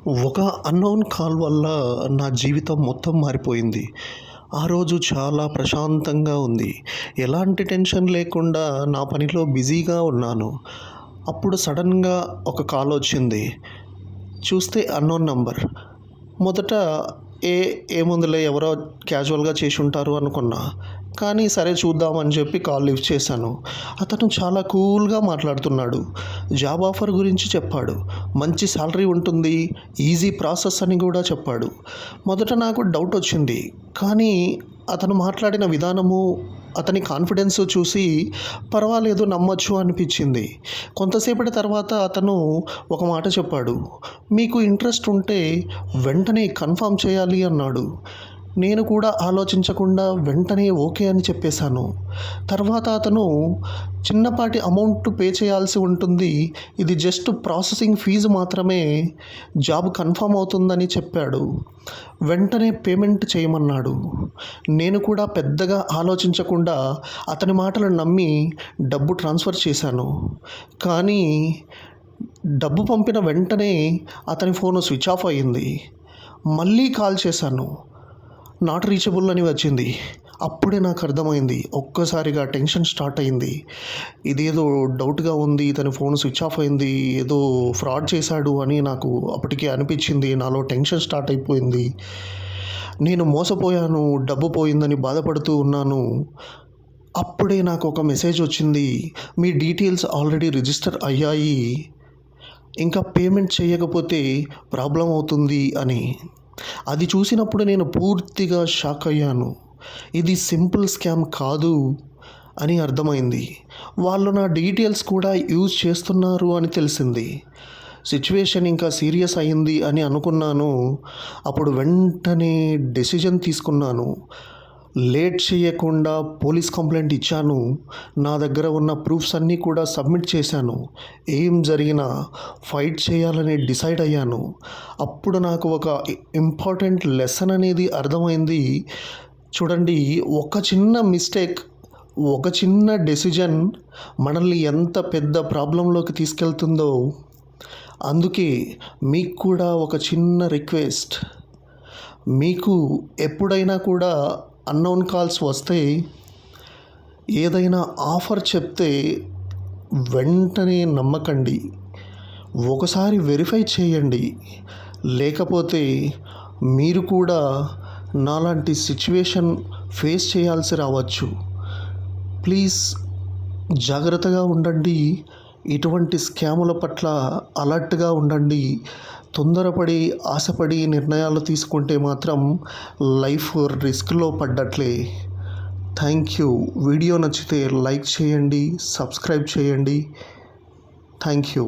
ఒక unknown call వల్ల నా జీవితం మొత్తం మారిపోయింది. ఆ రోజు చాలా ప్రశాంతంగా ఉంది. ఎలాంటి టెన్షన్ లేకుండా నా పనిలో బిజీగా ఉన్నాను. అప్పుడు సడన్‌గా ఒక కాల్ వచ్చింది. చూస్తే అన్నోన్ నంబర్. మొదట ఏ ఏముందిలే ఎవరో క్యాజువల్‌గా చేసుంటారు అనుకున్నా. కానీ సరే చూద్దామని చెప్పి కాల్ లిఫ్ట్ చేశాను. అతను చాలా కూల్‌గా మాట్లాడుతున్నాడు. జాబ్ ఆఫర్ గురించి చెప్పాడు. మంచి సాలరీ ఉంటుంది. ఈజీ ప్రాసెస్ అని కూడా చెప్పాడు. మొదట నాకు డౌట్ వచ్చింది. కానీ అతను మాట్లాడిన విధానము, అతని కాన్ఫిడెన్స్ చూసి పర్వాలేదు నమ్మొచ్చు అనిపించింది. కొంతసేపటి తర్వాత అతను ఒక మాట చెప్పాడు. మీకు ఇంట్రెస్ట్ ఉంటే వెంటనే కన్ఫర్మ్ చేయాలి అన్నాడు. నేను కూడా ఆలోచించకుండా వెంటనే ఓకే అని చెప్పేశాను. తర్వాత అతను చిన్నపాటి అమౌంట్ పే చేయాల్సి ఉంటుంది. ఇది జస్ట్ ప్రాసెసింగ్ ఫీజు మాత్రమే. జాబ్ కన్ఫర్మ్ అవుతుందని చెప్పాడు. వెంటనే పేమెంట్ చేయమన్నాడు. నేను కూడా పెద్దగా ఆలోచించకుండా అతని మాటలను నమ్మి డబ్బు ట్రాన్స్ఫర్ చేశాను. కానీ డబ్బు పంపిన వెంటనే అతని ఫోను స్విచ్ ఆఫ్ అయ్యింది. మళ్ళీ కాల్ చేశాను. నాట్ రీచబుల్ అని వచ్చింది. అప్పుడే నాకు అర్థమైంది. ఒక్కసారిగా టెన్షన్ స్టార్ట్ అయింది. ఇదేదో డౌట్గా ఉంది. ఇతని ఫోన్ స్విచ్ ఆఫ్ అయింది. ఏదో ఫ్రాడ్ చేశాడు అని నాకు అప్పటికే అనిపించింది. నాలో టెన్షన్ స్టార్ట్ అయిపోయింది. నేను మోసపోయాను, డబ్బు పోయిందని బాధపడుతూ ఉన్నాను. అప్పుడే నాకు ఒక మెసేజ్ వచ్చింది. మీ డీటెయిల్స్ ఆల్రెడీ రిజిస్టర్ అయ్యాయి. ఇంకా పేమెంట్ చేయకపోతే ప్రాబ్లం అవుతుంది అని. అది చూసినప్పుడు నేను పూర్తిగా షాక్ అయ్యాను. ఇది సింపుల్ స్కామ్ కాదు అని అర్థమైంది. వాళ్ళు నా డీటెయిల్స్ కూడా యూజ్ చేస్తున్నారు అని తెలిసింది. సిచ్యువేషన్ ఇంకా సీరియస్ అయింది అని అనుకున్నాను. అప్పుడు వెంటనే డెసిజన్ తీసుకున్నాను. లేట్ చేయకుండా పోలీస్ కంప్లైంట్ ఇచ్చాను. నా దగ్గర ఉన్న ప్రూఫ్స్ అన్నీ కూడా సబ్మిట్ చేశాను. ఏం జరిగినా ఫైట్ చేయాలని డిసైడ్ అయ్యాను. అప్పుడు నాకు ఒక ఇంపార్టెంట్ లెసన్ అనేది అర్థమైంది. చూడండి, ఒక చిన్న మిస్టేక్, ఒక చిన్న డెసిజన్ మనల్ని ఎంత పెద్ద ప్రాబ్లంలోకి తీసుకెళ్తుందో. అందుకే మీకు కూడా ఒక చిన్న రిక్వెస్ట్. మీకు ఎప్పుడైనా కూడా అన్నోన్ కాల్స్ వస్తే ఏదైనా ఆఫర్ చెప్తే వెంటనే నమ్మకండి. ఒకసారి వెరిఫై చేయండి. లేకపోతే మీరు కూడా నాలాంటి సిచ్యువేషన్ ఫేస్ చేయాల్సి రావచ్చు. ప్లీజ్ జాగ్రత్తగా ఉండండి. ఇటువంటి స్కాముల పట్ల అలర్ట్గా ఉండండి. తొందరపడి ఆశపడి నిర్ణయాలు తీసుకుంటే మాత్రం లైఫ్ రిస్క్లో పడ్డట్లే. Thank you. వీడియో నచ్చితే లైక్ చేయండి, సబ్స్క్రైబ్ చేయండి. Thank you.